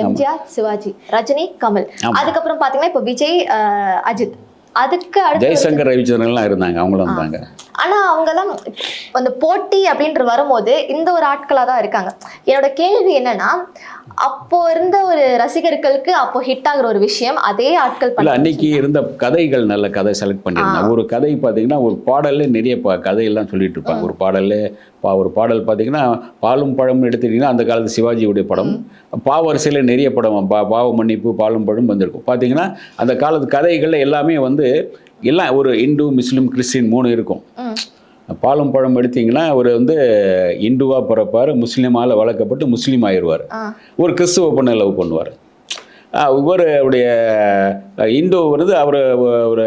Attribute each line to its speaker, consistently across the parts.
Speaker 1: எம்ஜிஆர், சிவாஜி, ரஜினி, கமல். அதுக்கப்புறம் பாத்தீங்கன்னா இப்போ விஜய், அஜித். அதுக்கு அடுத்து
Speaker 2: ஜெய்சங்கர், ரவிச்சந்திரன்லாம் இருந்தாங்க, அவங்களும் வந்தாங்க.
Speaker 1: ஆனா அவங்கெல்லாம் அந்த போட்டி அப்படின்ற வரும்போது இந்த ஒரு ஆட்களா தான் இருக்காங்க. என்னோட கேள்வி என்னன்னா, அப்போ இருந்த ஒரு ரசிகர்களுக்கு அப்போ ஹிட் ஆகுற ஒரு விஷயம் அதே ஆட்கள்
Speaker 2: இல்ல, அன்னைக்கு இருந்த கதைகள் நல்ல கதை செலக்ட் பண்ணியிருந்தாங்க. ஒரு கதை பார்த்தீங்கன்னா ஒரு பாடல்ல நிறைய கதையெல்லாம் சொல்லிட்டு இருப்பாங்க. ஒரு பாடல் பார்த்தீங்கன்னா பாலும் பழம் எடுத்துக்கிட்டிங்கன்னா அந்த காலத்து சிவாஜியுடைய படம், பாவரிசையில் நிறைய படம் பாவ மன்னிப்பு, பாலும் பழம் வந்திருக்கும். பார்த்தீங்கன்னா அந்த காலத்து கதைகள் எல்லாமே எல்லாம் ஒரு இந்து, முஸ்லீம், கிறிஸ்டின் 3 இருக்கும். பாலும் பழம் எடுத்தீங்கன்னா அவர் இந்துவா பிறப்பார், முஸ்லீமால் வளர்க்கப்பட்டு முஸ்லீம் ஆயிடுவார், ஒரு கிறிஸ்துவ பொண்ணை லவ் பண்ணுவார். இவருடைய இந்து அவர் ஒரு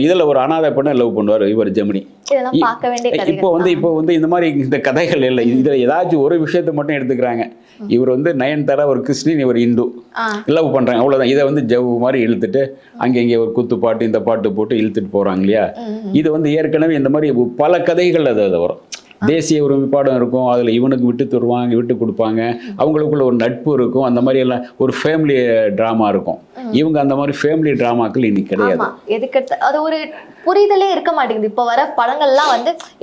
Speaker 2: இதில் ஒரு அனாதை பொண்ணை லவ் பண்ணுவார், இவர் ஜெமினி. இப்போ இந்த மாதிரி இந்த கதைகள் இல்லை. இதில் ஏதாச்சும் ஒரு விஷயத்தை மட்டும் எடுத்துக்கிறாங்க. இவர் நயன்தாரா ஒரு கிறிஸ்டின், இவர் இந்து, லவ் பண்ணுறாங்க, அவ்வளோதான். இதை ஜவ்வு மாதிரி இழுத்துட்டு அங்கே ஒரு குத்து பாட்டு இந்த பாட்டு போட்டு இழுத்துட்டு போகிறாங்க இல்லையா. இது ஏற்கனவே இந்த மாதிரி பல கதைகள் அது வரும். தேசிய ஒருமைப்பாடும் இருக்கும், அதில் இவனுக்கு விட்டு தருவாங்க, விட்டு கொடுப்பாங்க, அவங்களுக்குள்ள ஒரு நட்பு இருக்கும். அந்த மாதிரி எல்லாம் ஒரு ஃபேமிலி ட்ராமா இருக்கும். இவங்க அந்த மாதிரி ஃபேமிலி ட்ராமாக்கள் இன்னைக்கு கிடையாது.
Speaker 1: எதுக்கு அது ஒரு புரிதலே இருக்க மாட்டேங்குது. இப்போ வர படங்கள்லாம்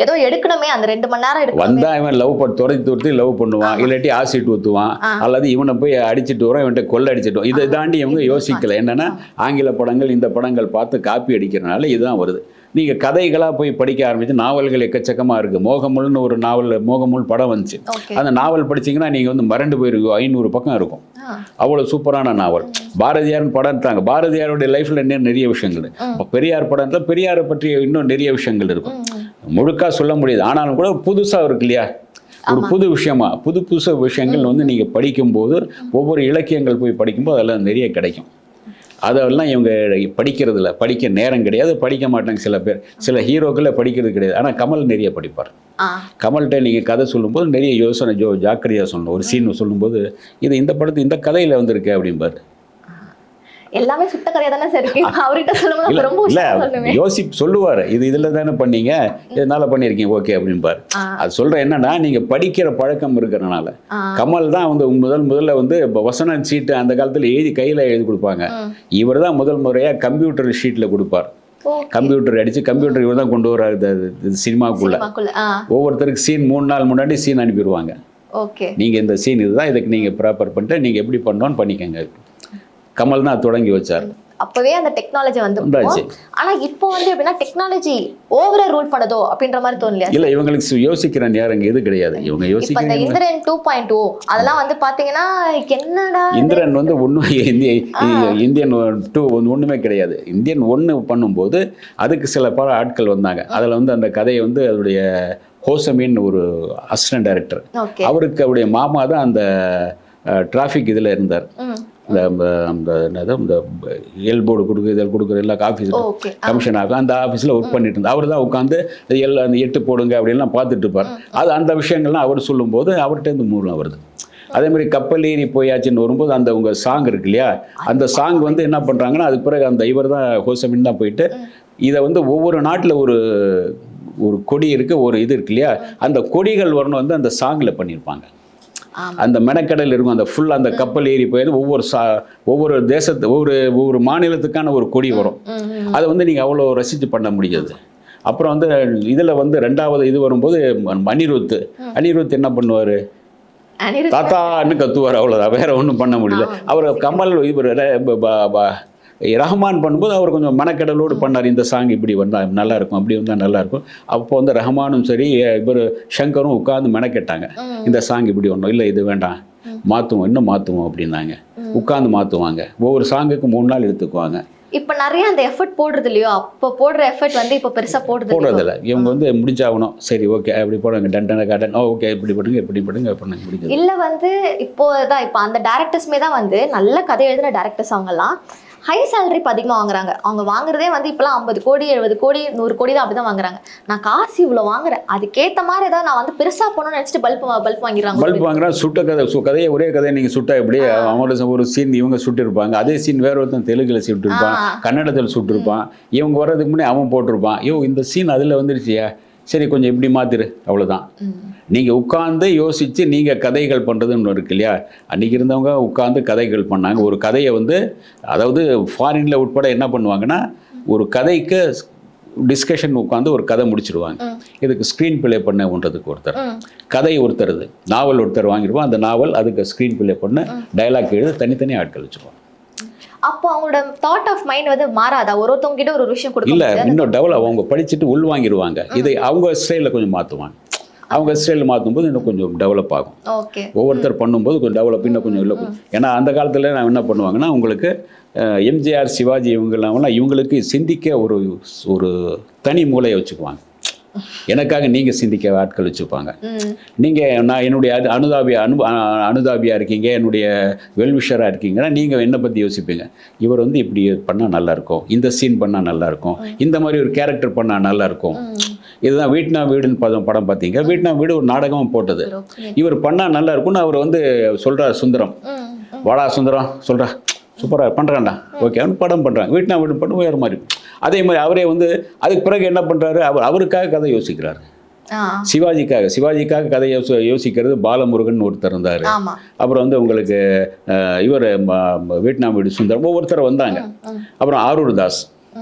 Speaker 1: ஏதோ எடுக்கணுமே, அந்த 2 மணி நேரம் எடுக்கும்.
Speaker 2: வந்தா இவன் லவ் துரத்தி லவ் பண்ணுவான், இல்லாட்டி ஆசிட் ஊற்றுவான், அல்லது இவனை போய் அடிச்சுட்டு வரோம், இவன்கிட்ட கொள்ளை அடிச்சுட்டு வரும். இதை தாண்டி இவங்க யோசிக்கல. என்னன்னா ஆங்கில படங்கள் இந்த படங்கள் பார்த்து காப்பி அடிக்கிறதுனால இதுதான் வருது. நீங்கள் கதைகளாக போய் படிக்க ஆரம்பிச்சு நாவல்கள் எக்கச்சக்கமாக இருக்குது. மோகமுல்னு ஒரு நாவல், மோகமுல் படம் வந்துச்சு. அந்த நாவல் படிச்சிங்கன்னா நீங்கள் மறண்டு போயிருக்கோம். 500 பக்கம் இருக்கும். அவ்வளோ சூப்பரான நாவல். பாரதியார்னு படம் எடுத்தாங்க. பாரதியாருடைய லைஃப்பில் நிறைய விஷயங்கள். பெரியார் படத்தில் பெரியாரை பற்றி இன்னும் நிறைய விஷயங்கள் இருக்கும். முழுக்காக சொல்ல முடியாது, ஆனாலும் கூட புதுசாக இருக்கு இல்லையா, ஒரு புது விஷயமா புதுசு விஷயங்கள் நீங்கள் படிக்கும்போது, ஒவ்வொரு இலக்கியங்கள் போய் படிக்கும்போது அதெல்லாம் நிறைய கிடைக்கும். அதெல்லாம் இவங்க படிக்கிறதில்ல, படிக்க நேரம் கிடையாது, படிக்க மாட்டாங்க. சில பேர், சில ஹீரோக்களை படிக்கிறது கிடையாது. ஆனால் கமல் நிறைய படிப்பார். கமல்கிட்ட நீங்கள் கதை சொல்லும்போது நிறைய யோசனை ஜாக்கிரதையாக சொல்லணும். ஒரு சீன் சொல்லும்போது இந்த படத்து இந்த கதையில் வந்திருக்கு அப்படிம்பார்.
Speaker 1: எல்லாமே சுத்த கதையா தானே சார் இருக்கு. அவர்கிட்ட சொல்லும்போது ரொம்ப
Speaker 2: சொல்லுவார், இதில் தானே பண்ணீங்க, இதனால பண்ணியிருக்கீங்க, ஓகே அப்படின்பார். அது சொல்கிறேன் என்னன்னா, நீங்கள் படிக்கிற பழக்கம் இருக்கிறனால. கமல் தான் முதல்ல வசன சீட்டு அந்த காலத்தில் கையில் எழுதி கொடுப்பாங்க. இவர் தான் முதல் முறையாக கம்ப்யூட்டர் ஷீட்டில் கொடுப்பார். கம்ப்யூட்டர் அடித்து கம்ப்யூட்டர் இவர் தான் கொண்டு வர்றாரு சினிமாக்குள்ள. ஒவ்வொருத்தருக்கு சீன் 3 நாள் முன்னாடி சீன் அனுப்பிடுவாங்க. நீங்கள் இந்த சீன் இதுதான், இதுக்கு நீங்கள் ப்ராப்பர் பண்ணிட்டு நீங்கள் எப்படி பண்ணோன்னு பண்ணிக்கங்க. கமல் தான் தொடங்கி வச்சார்.
Speaker 1: அப்பவே அந்த டெக்னாலஜி வந்துருச்சு. ஆனா இப்போ எப்படின்னா டெக்னாலஜி ஓவரா ரூல் பண்ணதோ அப்படின்ற மாதிரி தோணலையா?
Speaker 2: இல்ல, இவங்களுக்கு யோசிக்கிற நேரம் எது கிடையாது. இவங்க யோசிக்கிற
Speaker 1: இந்திரன் 2.0 அதெல்லாம் பாத்தீங்கன்னா என்னடா,
Speaker 2: இந்திரன் ஒன்றும் இந்தியன் 2 ஒன்றுமே கிடையாது. இந்தியன் 1 பண்ணும்போது அதுக்கு சில பல ஆட்கள் வந்தாங்க. அதில் அந்த கதையை அதோடைய ஹோசமின்னு ஒரு அசிஸ்டன்ட் டைரக்டர், அவருக்கு அவருடைய மாமா தான் அந்த டிராஃபிக் இதில் இருந்தார். இந்த எல்போர்டு கொடுக்குற எல்லா ஆஃபீஸும் கமிஷன் ஆகும், அந்த ஆஃபீஸில் ஒர்க் பண்ணிட்டு இருந்தார். அவர் தான் உட்காந்து அந்த 8 போடுங்க அப்படின்லாம் பார்த்துட்டு இருப்பார். அந்த விஷயங்கள்லாம் அவர் சொல்லும்போது அவர்கிட்ட மூலம் வருது. அதே மாதிரி கப்பல் ஏறி போயாச்சுன்னு வரும்போது அந்த உங்கள் சாங் இருக்கு இல்லையா, அந்த சாங் என்ன பண்ணுறாங்கன்னா, அதுக்கு பிறகு இவர் தான் ஹோசமின் தான் போயிட்டு இதை ஒவ்வொரு நாட்டில் ஒரு கொடி இருக்குது, ஒரு இது இருக்கு இல்லையா, அந்த கொடிகள் வரணும் அந்த சாங்கில் பண்ணியிருப்பாங்க. அந்த மெனக்கடல் இருக்கும், அந்த ஃபுல் அந்த கப்பல் ஏறி போய் ஒவ்வொரு ஒவ்வொரு மாநிலத்துக்கான ஒரு கொடி வரும். அதை நீங்கள் அவ்வளோ ரசித்து பண்ண முடியாது. அப்புறம் இதில் 2வது இது வரும்போது அனிருத் என்ன பண்ணுவார், தாத்தான்னு கத்துவார், அவ்வளோதான், வேற ஒன்றும் பண்ண முடியல. அவர் கமல் ரஹ்மான் பண்ணும்போது அவர் கொஞ்சம் மனக்கடலோடு பண்ணார். இந்த சாங் இப்படி வந்தால் நல்லாயிருக்கும், அப்படி வந்தால் நல்லாயிருக்கும். அப்போ ரஹ்மானும் சரி இவர் சங்கரும் உட்காந்து மெனக்கெட்டாங்க. இந்த சாங் இப்படி ஒன்றும் இல்லை, இது வேண்டாம், மாற்றுவோம், இன்னும் மாற்றுவோம் அப்படின்னாங்க. உட்காந்து மாற்றுவாங்க. ஒவ்வொரு சாங்குக்கு 3 நாள் எடுத்துக்குவாங்க.
Speaker 1: இப்போ நிறைய அந்த எஃபர்ட் போடுறது இல்லையோ, அப்போ போடுற எஃபர்ட் இப்போ பெருசாக போடுறதில்ல.
Speaker 2: இவங்க முடிஞ்சாகணும், சரி ஓகே அப்படி போடுங்க, டன்டன் ஓகே இப்படி பண்ணுங்க, இப்படி பண்ணுங்க, பண்ணுங்க முடிஞ்சது.
Speaker 1: இல்லை இப்போ அந்த டேரக்டர்ஸ்மே தான் நல்ல கதை எழுதுகிற டேரக்டர்ஸ் அவங்கெல்லாம் ஹை சேலரி இப்போ அதிகமாக வாங்குறாங்க. அவங்க வாங்குறதே இப்போலாம் 50 கோடி 70 கோடி 100 கோடி தான் அப்படி தான் வாங்குறாங்க. நான் காசு இவ்வளோ வாங்குறேன், அதுக்கேற்ற மாதிரி ஏதாவது நான் பெருசாக போகணும்னு நினச்சிட்டு பல்ப் வாங்கிடுறாங்க.
Speaker 2: பல்ப் வாங்குறாங்க. கதையை ஒரே கதையை நீங்கள் சுட்டா எப்படி, அவங்களோட ஒரு சீன் இவங்க சுட்டிருப்பாங்க, அதே சீன் வேற ஒருத்தன் தெலுங்குல சுட்டிருப்பான், கன்னடத்தில் சுட்டிருப்பான். இவங்க வர்றதுக்கு முன்னே அவன் போட்டிருப்பான், இந்த சீன் அதில் வந்துருச்சியா, சரி கொஞ்சம் இப்படி மாத்திரு, அவ்வளோதான். நீங்கள் உட்கார்ந்து யோசித்து நீங்கள் கதைகள் பண்ணுறதுன்னு இருக்கு இல்லையா, அன்றைக்கி இருந்தவங்க உட்கார்ந்து கதைகள் பண்ணாங்க. ஒரு கதையை வந்து அதாவது ஃபாரினில் உட்பட என்ன பண்ணுவாங்கன்னா ஒரு கதைக்கு டிஸ்கஷன் உட்காந்து ஒரு கதை முடிச்சிடுவாங்க. இதுக்கு ஸ்க்ரீன் பிளே பண்ணுன்றதுக்கு ஒருத்தர், கதை ஒருத்தர், நாவல் ஒருத்தர் வாங்கிடுவோம். அந்த நாவல் அதுக்கு ஸ்க்ரீன் பிளே பண்ண டைலாக் எழுத தனித்தனி ஆட்கள் வச்சுருவாங்க.
Speaker 1: அப்போ அவங்களோட தாட் ஆஃப் மைண்ட் வந்து மாறாதா? ஒருத்தவங்க கிட்ட ஒரு விஷயம் கொடுக்கும்
Speaker 2: இல்லை, இன்னும் டெவலப் அவங்க படிச்சுட்டு உள் வாங்கிடுவாங்க. இதை அவங்க ஸ்டைலில் கொஞ்சம் மாற்றுவாங்க. அவங்க ஸ்டைலில் மாற்றும்போது இன்னும் கொஞ்சம் டெவலப் ஆகும். ஒவ்வொருத்தர் பண்ணும்போது கொஞ்சம் டெவலப் இன்னும் கொஞ்சம் இல்லை. ஏன்னா அந்த காலத்தில் நான் என்ன பண்ணுவாங்கன்னா உங்களுக்கு எம்ஜிஆர், சிவாஜி இவங்கெல்லாம் இவங்களுக்கு சிந்திக்க ஒரு தனி மூளையை வச்சுக்குவாங்க. எனக்காக நீங்கள் சிந்திக்க ஆட்கள் வச்சுப்பாங்க. நீங்கள் நான் என்னுடைய அனுதாபியாக இருக்கீங்க, என்னுடைய வெல்விஷராக இருக்கீங்கன்னா நீங்கள் என்னை பற்றி யோசிப்பீங்க. இவர் வந்து இப்படி பண்ணால் நல்லாயிருக்கும், இந்த சீன் பண்ணால் நல்லாயிருக்கும், இந்த மாதிரி ஒரு கேரக்டர் பண்ணால் நல்லாயிருக்கும். இதுதான் வீட்னா வீடுன்னு படம் பார்த்தீங்க. வீட்னா வீடு ஒரு நாடகமாக போட்டது. இவர் பண்ணால் நல்லா இருக்கும்னு அவர் வந்து சொல்கிறார். சுந்தரம், வாடா சுந்தரம், சொல்கிறா சூப்பராக பண்ணுறான்டா, ஓகே அவனு படம் பண்ணுறாங்க. வீட்னா வீடு பண்ண வேறு மாதிரி. அதே மாதிரி அவரே வந்து அதுக்கு பிறகு என்ன பண்ணுறாரு, அவருக்காக கதை யோசிக்கிறாரு. சிவாஜிக்காக கதை யோசிக்கிறது பாலமுருகன் ஒருத்தர் இருந்தார். அப்புறம் வந்து உங்களுக்கு இவர் வீட்நாம் வீடு சுந்தரம் ஒவ்வொருத்தர் வந்தாங்க. அப்புறம் ஆரூர் தாஸ்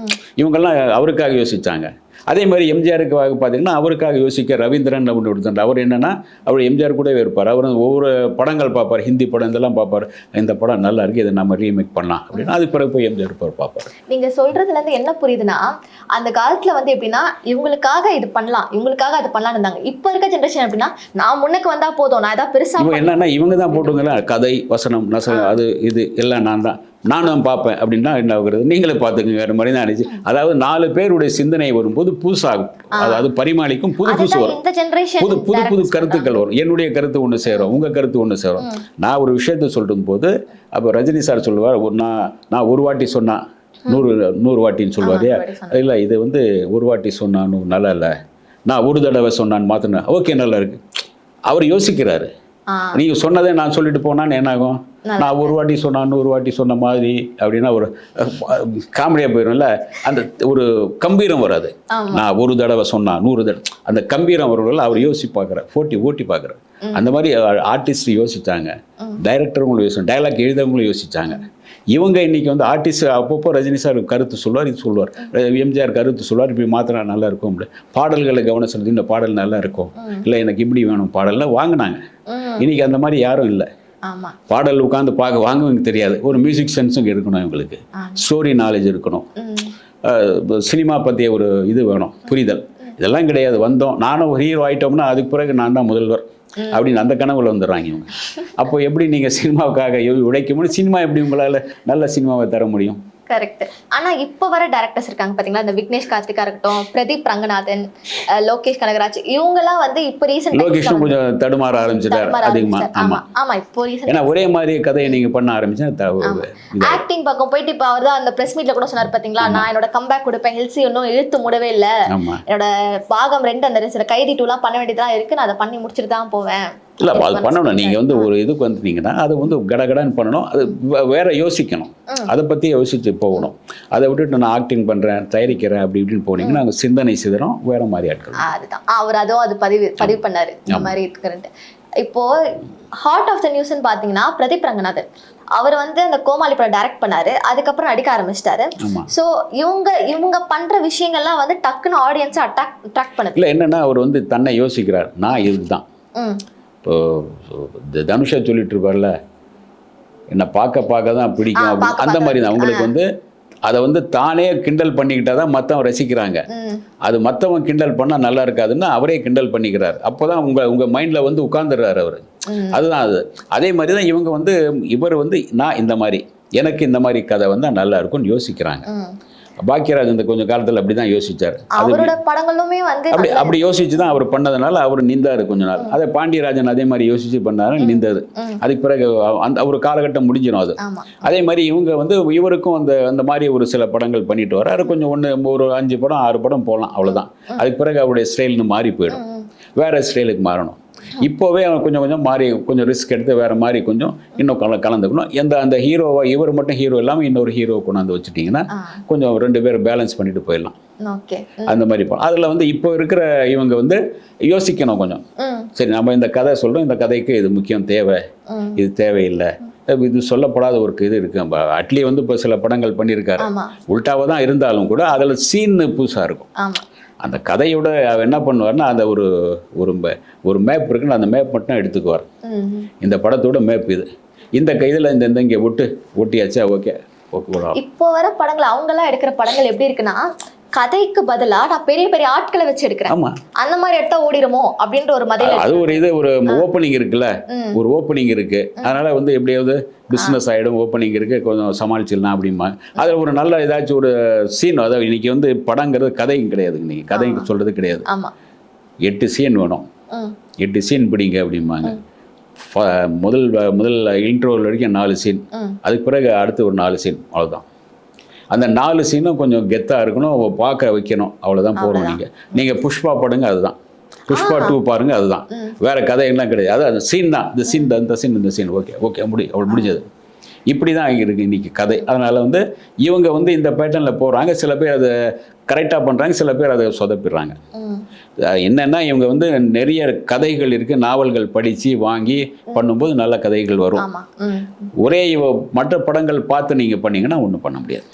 Speaker 2: இவங்கெல்லாம் அவருக்காக யோசித்தாங்க. அதே மாதிரி எம்ஜிஆருக்காக பார்த்தீங்கன்னா அவருக்காக யோசிக்க ரவீந்திரன் அப்படின்னு ஒருத்தர். அவர் என்னென்னா அவர் எம்ஜிஆர் கூடவே இருப்பார். அவர் ஒவ்வொரு படங்கள் பார்ப்பார், ஹிந்தி படம் இதெல்லாம் பார்ப்பார். இந்த படம் நல்லா இருக்குது, இதை நம்ம ரீமேக் பண்ணலாம் அப்படின்னா அது பிறகு போய் எம்ஜிஆர் பார்ப்பார். நீங்கள்
Speaker 1: சொல்கிறதுலேருந்து என்ன புரியுதுன்னா அந்த காலத்தில் வந்து எப்படின்னா இவங்களுக்காக இது பண்ணலாம், இவங்களுக்காக அது பண்ணலான்னு இருந்தாங்க. இப்போ இருக்க ஜென்ரேஷன் எப்படின்னா நான் முன்னுக்கு வந்தால் போதும், நான் ஏதாவது பெருசாக
Speaker 2: என்னன்னா இவங்க தான் போட்டுங்களா கதை வசனம் நசனம் அது இது எல்லாம் நானும் பார்ப்பேன் அப்படின்னா என்ன ஆகுறது, நீங்களே பார்த்துக்குங்க வேறு மாதிரி தான் இருந்துச்சு. அதாவது 4 பேருடைய சிந்தனை வரும்போது புதுசாகும், அதாவது பரிமாளிக்கும், புதுசு வரும், புது கருத்துக்கள் வரும். என்னுடைய கருத்து ஒன்று சேரும், உங்கள் கருத்து ஒன்று சேரும். நான் ஒரு விஷயத்தை சொல்லும் போது அப்போ ரஜினி சார் சொல்லுவார், நான் ஒரு வாட்டி சொன்னா 100 வாட்டின்னு சொல்லுவார். இல்லை இது வந்து ஒரு வாட்டி சொன்னான்னு நல்லா இல்லை, நான் ஒரு தடவை சொன்னான்னு மாற்றினேன், ஓகே நல்லா இருக்கு. அவர் யோசிக்கிறாரு. நீங்கள் சொன்னதே நான் சொல்லிட்டு போனான்னு என்னாகும், நான் ஒரு வாட்டி சொன்னான்னு ஒரு வாட்டி சொன்ன மாதிரி அப்படின்னா ஒரு காமெடியாக போயிடும்ல. அந்த ஒரு கம்பீரம் வராது. நான் ஒரு தடவை சொன்னா 100 தடவை அந்த கம்பீரம் வரும்ல. அவர் யோசிச்சு பார்க்குறார், ஓட்டி பார்க்குறார். அந்த மாதிரி ஆர்டிஸ்ட் யோசித்தாங்க, டைரக்டர்களும் யோசிச்சாங்க, டைலாக் எழுதவங்களும் யோசித்தாங்க. இவங்க இன்றைக்கி வந்து ஆர்டிஸ்ட் அப்பப்போ ரஜினி சார் கருத்து சொல்லுவார், இது சொல்லுவார், எம்ஜிஆர் கருத்து சொல்லுவார், இப்படி மாத்தினா நல்லா இருக்கும் அப்படி. பாடல்களை கவனம் செலுத்தி இந்த பாடல் நல்லா இருக்கும், இல்லை எனக்கு இப்படி வேணும் பாடல்லாம் வாங்கினாங்க. இன்றைக்கி அந்த மாதிரி யாரும் இல்லை. பாடல் உட்காந்து வாங்குவங்க தெரியாது. ஒரு மியூசிக் சென்ஸும் இருக்கணும், இவங்களுக்கு ஸ்டோரி நாலேஜ் இருக்கணும், சினிமா பற்றிய ஒரு இது வேணும், புரிதல். இதெல்லாம் கிடையாது. வந்தோம் நானும் ஹீரோ ஆகிட்டோம்னா அதுக்கு பிறகு நான் தான் முதல்வர் அப்படின்னு அந்த கனவுல வந்துடுறாங்க இவங்க. அப்போ எப்படி நீங்கள் சினிமாவுக்காக உழைக்க முடியும்? சினிமா எப்படி உங்களால் நல்ல சினிமாவை தர முடியும்?
Speaker 1: கரெக்ட். ஆனா இப்போ வர டைரக்டர்ஸ் இருக்காங்க பாத்தீங்களா, இந்த விக்னேஷ் கார்த்திகா இருக்கட்டும், பிரதீப் ரங்கநாதன், லோகேஷ் கனகராஜ், இவங்கெல்லாம் வந்து இப்போ ரீசெண்ட்
Speaker 2: லோகேஷும் கொஞ்சம் தடுமாற ஆரம்பிச்சிட்டாரு அதிகமா.
Speaker 1: ஆமா இப்போ ரீசெண்ட்
Speaker 2: ஏன்னா ஒரே மாதிரி கதையை நீங்க பண்ண ஆரம்பிச்சா
Speaker 1: ஆக்டிங் பக்கம் போயிட்டு இப்போ அவர் தான் அந்த பிரஸ் மீட்ல கூட சொன்னார் பாத்தீங்களா, நான் என்னோட கம்பேக் கொடுப்பேன், ஹெல்சி இன்னும் இழுத்து மூடவே இல்லை, என்னோட பாகம் 2 அந்த கைதி 2 பண்ண வேண்டியதெல்லாம் இருக்கு, நான் அதை பண்ணி முடிச்சுட்டு தான் போவேன்.
Speaker 2: இல்லை அது பண்ணணும். நீங்கள் வந்து ஒரு இதுக்கு வந்துட்டீங்கன்னா அது வந்து கடகடான்னு பண்ணணும், அது வேற யோசிக்கணும், அதை பற்றி யோசித்து போகணும். அதை விட்டுட்டு நான் ஆக்டிங் பண்ணுறேன், தயாரிக்கிறேன் அப்படி இப்படின்னு போனீங்கன்னா அங்கே சிந்தனை சிதறம் வேற மாதிரி ஆட்கள்.
Speaker 1: அதுதான் அவர் அதுவும் அது பதிவு பண்ணாரு இந்த மாதிரி இருக்கிறது. இப்போ ஹார்ட் ஆஃப் த நியூஸ்ன்னு பார்த்தீங்கன்னா பிரதீப் ரங்கநாதன் அவர் வந்து அந்த கோமாளி படம் டைரக்ட் பண்ணாரு, அதுக்கப்புறம் நடிக்க ஆரம்பிச்சிட்டாரு. ஸோ இவங்க பண்ற விஷயங்கள்லாம் வந்து டக்குன்னு ஆடியன்ஸை அட்ராக்ட் பண்ணுது.
Speaker 2: இல்லை என்னன்னா அவர் வந்து தன்னை யோசிக்கிறார், நான் இதுதான். இப்போ தனுஷா சொல்லிட்டு இருப்பார்ல, என்னை பார்க்க தான் பிடிக்கும், அந்த மாதிரி தான் உங்களுக்கு வந்து அதை வந்து தானே கிண்டல் பண்ணிக்கிட்டால் தான் மற்றவன் ரசிக்கிறாங்க. அது மற்றவன் கிண்டல் பண்ணால் நல்லா இருக்காதுன்னு அவரே கிண்டல் பண்ணிக்கிறார். அப்போ தான் உங்கள் மைண்டில் வந்து உட்கார்ந்துடுறாரு அவர். அதுதான் அது. அதே மாதிரி தான் இவங்க வந்து இவர் வந்து நான் இந்த மாதிரி எனக்கு இந்த மாதிரி கதை வந்தால் நல்லா இருக்கும்னு யோசிக்கிறாங்க. பாக்கியராஜ் இந்த கொஞ்சம் காலத்தில் அப்படி தான் யோசிச்சார். அப்படி யோசிச்சு தான் அவர் பண்ணதுனால அவர் நின்றாரு கொஞ்ச நாள். அதை பாண்டியராஜன் அதே மாதிரி யோசிச்சு பண்ணாரு, நின்றாரு. அதுக்கு பிறகு அந்த ஒரு காலகட்டம் முடிஞ்சிடும் அது. அதே மாதிரி இவங்க வந்து இவருக்கும் அந்த மாதிரி ஒரு சில படங்கள் பண்ணிட்டு வர்றாரு. கொஞ்சம் ஒரு 5 படம் 6 படம் போகலாம், அவ்வளோதான். அதுக்கு பிறகு அவருடைய ஸ்டைல்னு மாறி போயிடும், வேற ஸ்டைலுக்கு மாறணும். இப்போவே அவன் கொஞ்சம் கொஞ்சம் மாறி கொஞ்சம் ரிஸ்க் எடுத்து வேறு மாதிரி கொஞ்சம் இன்னும் கலந்துக்கணும். அந்த ஹீரோவை இவர் மட்டும் ஹீரோ இல்லாமல் இன்னொரு ஹீரோ கொண்டாந்து வச்சுட்டிங்கன்னா கொஞ்சம் 2 பேர் பேலன்ஸ் பண்ணிட்டு போயிடலாம்.
Speaker 1: ஓகே.
Speaker 2: அந்த மாதிரி போகலாம். அதில் வந்து இப்போ இருக்கிற இவங்க வந்து யோசிக்கணும் கொஞ்சம். சரி, நம்ம இந்த கதை சொல்கிறோம், இந்த கதைக்கு இது முக்கியம் தேவை, இது தேவையில்லை, இது சொல்லப்படாத ஒரு இது இருக்குது. அட்லி வந்து இப்போ சில படங்கள் பண்ணியிருக்காரு, உல்டாவாக தான் இருந்தாலும் கூட அதில் சீன்னு புதுசாக இருக்கும். அந்த கதையோட அவர் என்ன பண்ணுவார்னா அந்த ஒரு மேப் இருக்குன்னு அந்த மேப் மட்டும் எடுத்துக்குவார். இந்த படத்தோட மேப் இது, இந்த கையில் இந்த இங்கே ஒட்டியாச்சா, ஓகே ஓகே.
Speaker 1: இப்போ வர படங்கள் அவங்கெல்லாம் எடுக்கிற படங்கள் எப்படி இருக்குன்னா, கதைக்கு பதிலா நான் பெரிய பெரிய ஆட்களை வச்சு எடுக்கிறேன், அந்த மாதிரி எடுத்தா ஓடிடுமோ அப்படின்ற ஒரு மதில
Speaker 2: அது ஒரு ஓப்பனிங் இருக்குல்ல, ஒரு ஓப்பனிங் இருக்கு, அதனால வந்து எப்படியாவது பிஸ்னஸ் ஆகிடும், ஓப்பனிங் இருக்கு, கொஞ்சம் சமாளிச்சிடலாம் அப்படிமா. அதில் ஒரு நல்ல ஏதாச்சும் ஒரு சீன், அதாவது இன்னைக்கு வந்து படங்கிறது கதையும் கிடையாது, இன்னைக்கு கதைக்கு சொல்றது கிடையாது. 8 சீன் வேணும், 8 சீன் பிடிங்க அப்படிம்பாங்க. முதல் இன்ட்ரோவில் வரைக்கும் 4 சீன், அதுக்கு பிறகு அடுத்து ஒரு 4 சீன், அவ்வளோதான். அந்த 4 சீனும் கொஞ்சம் கெத்தாக இருக்கணும், பார்க்க வைக்கணும், அவ்வளோதான் போகிறோம். நீங்கள் புஷ்பா படுங்க, அதுதான் புஷ்பா 2 பாருங்க, அதுதான். வேறு கதையெல்லாம் கிடையாது, அது அந்த சீன் தான், இந்த சீன் ஓகே அவள் முடிஞ்சது. இப்படி தான் இருக்குது இன்றைக்கி கதை. அதனால் வந்து இவங்க வந்து இந்த பேட்டர்னில் போகிறாங்க. சில பேர் அதை கரெக்டாக பண்ணுறாங்க, சில பேர் அதை சொதப்பிடுறாங்க. என்னென்னா இவங்க வந்து நிறைய கதைகள் இருக்குது, நாவல்கள் படித்து வாங்கி பண்ணும்போது நல்ல கதைகள் வரும். ஒரே மற்ற படங்கள் பார்த்து நீங்கள் பண்ணிங்கன்னா ஒன்றும் பண்ண முடியாது.